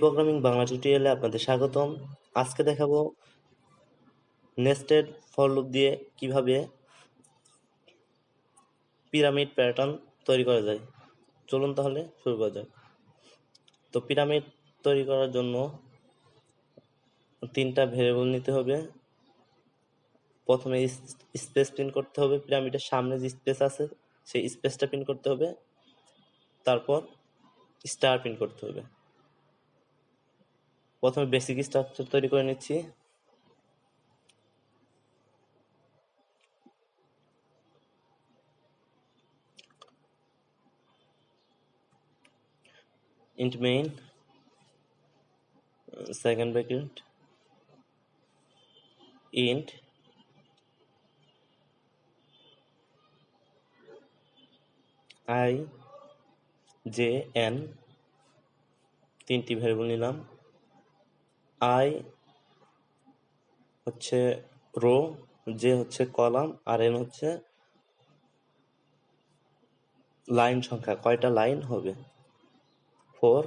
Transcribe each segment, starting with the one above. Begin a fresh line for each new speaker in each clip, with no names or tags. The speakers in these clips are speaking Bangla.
প্রোগ্রামিং বাংলা টিউটোরিয়ালে আপনাদের স্বাগতম। আজকে দেখাবো নেস্টেড ফর লুপ দিয়ে কিভাবে পিরামিড প্যাটার্ন তৈরি করা যায়। চলুন তাহলে শুরু করা যাক। তো পিরামিড তৈরি করার জন্য তিনটা ভেরিয়েবল নিতে হবে। প্রথমে স্পেস প্রিন্ট করতে হবে, পিরামিডের সামনে যে স্পেস আছে সেই স্পেসটা প্রিন্ট করতে হবে, তারপর স্টার প্রিন্ট করতে হবে। প্রথমে বেসিক স্ট্রাকচার তৈরি করে নিচ্ছি। int main second bracket int I j n, তিনটি ভেরিয়েবল নিলাম। I হচ্ছে রো, j হচ্ছে কলাম, আর n হচ্ছে লাইন সংখ্যা, কয়টা লাইন হবে। 4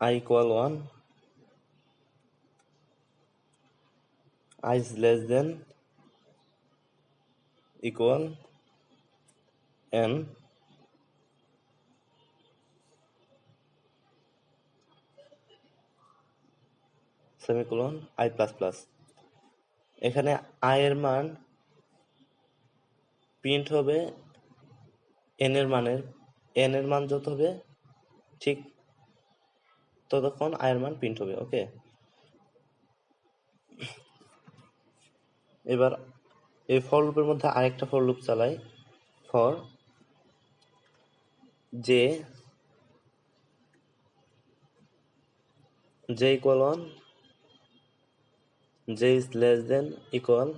I equal 1, I is less than equal n, semicolon I plus plus. এখানে I এর মান প্রিন্ট হবে n এর মান যত হবে ঠিক ততক্ষণ I এর মান প্রিন্ট হবে। ওকে, এবার এই ফর লুপের মধ্যে আরেকটা ফর লুপ চালাই। For j equal 1, j is less than equal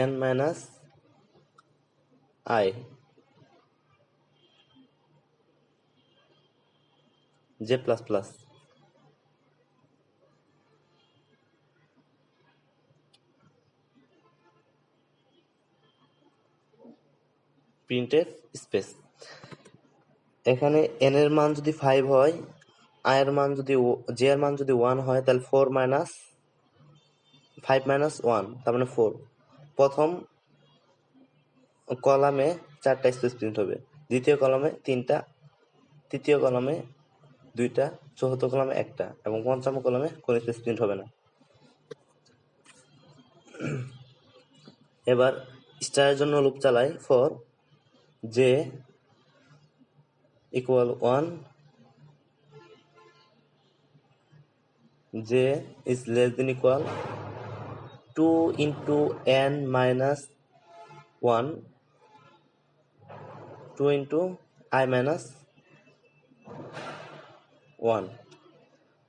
n minus I, j plus plus। printf space. এখানে n এর মান যদি 5 হয়, i এর মান যদি j এর মান যদি 1 হয়, তাহলে 4 minus 5 minus 1 তার মানে 4। প্রথম কলামে 4টা স্পেস প্রিন্ট হবে, দ্বিতীয় কলামে 3টা, তৃতীয় কলামে 2টা, চতুর্থ কলামে 1টা এবং পঞ্চম কলামে কোনো স্পেস প্রিন্ট হবে না। এবার স্টারের জন্য লুপ চালাই। For j equal 1, j is less than equal 2 into n minus 1, 2 into I minus 1।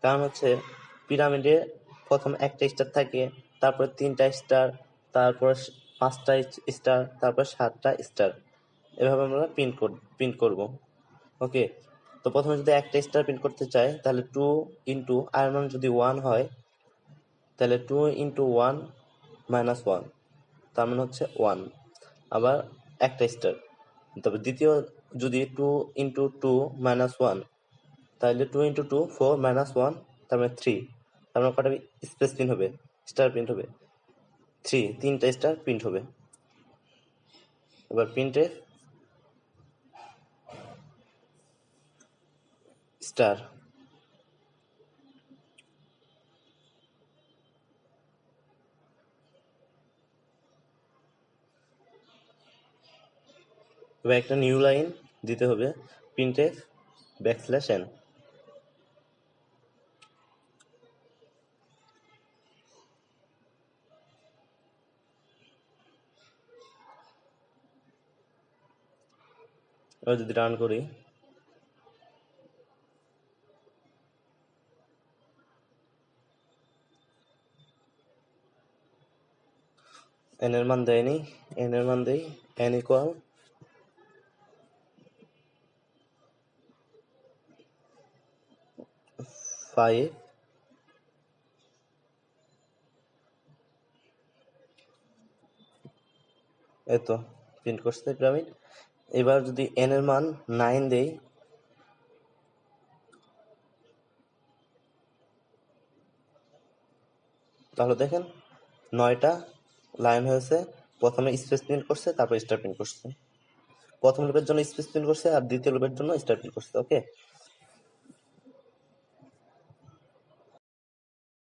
কারণ হচ্ছে পিরামিডে প্রথম একটা স্টার থাকে, তারপরে 3টা স্টার, তারপর 5টা স্টার, তারপর 7টা স্টার, এভাবে আমরা প্রিন্ট করব। ওকে, তো প্রথমে যদি একটা স্টার প্রিন্ট করতে চাই তাহলে 2 ইন্টু আর মান যদি 1 হয় তাহলে 2 ইন্টু 1 মাইনাস 1, তার মানে হচ্ছে 1, আবার একটা স্টার। তবে দ্বিতীয় যদি 2 ইন্টু 2 মাইনাস 1, তাহলে 2 ইন্টু 2 4 মাইনাস 1, তার মানে 3, তার মানে কটা স্পেস প্রিন্ট হবে, স্টার প্রিন্ট হবে 3, 3টা স্টার প্রিন্ট হবে। এবার প্রিন্টে স্টার। এবার একটা নিউ লাইন দিতে হবে, প্রিন্টে ব্যাকস্ল্যাশ n। এবার যদি রান করি, n এর মান দেয়নি, n এর মান দেই, n ইকুয়াল 5, এতো প্রিন্ট করছে পিরামিড। এবার যদি n এর মান 9 দেই, তাহলে দেখেন 9টা লাইন হয়েছে। প্রথমে স্পেস প্রিন্ট করছে, তারপর স্টার প্রিন্ট করছে। প্রথম লুপের জন্য স্পেস প্রিন্ট করছে আর দ্বিতীয় লুপের জন্য স্টার প্রিন্ট করছে। ওকে,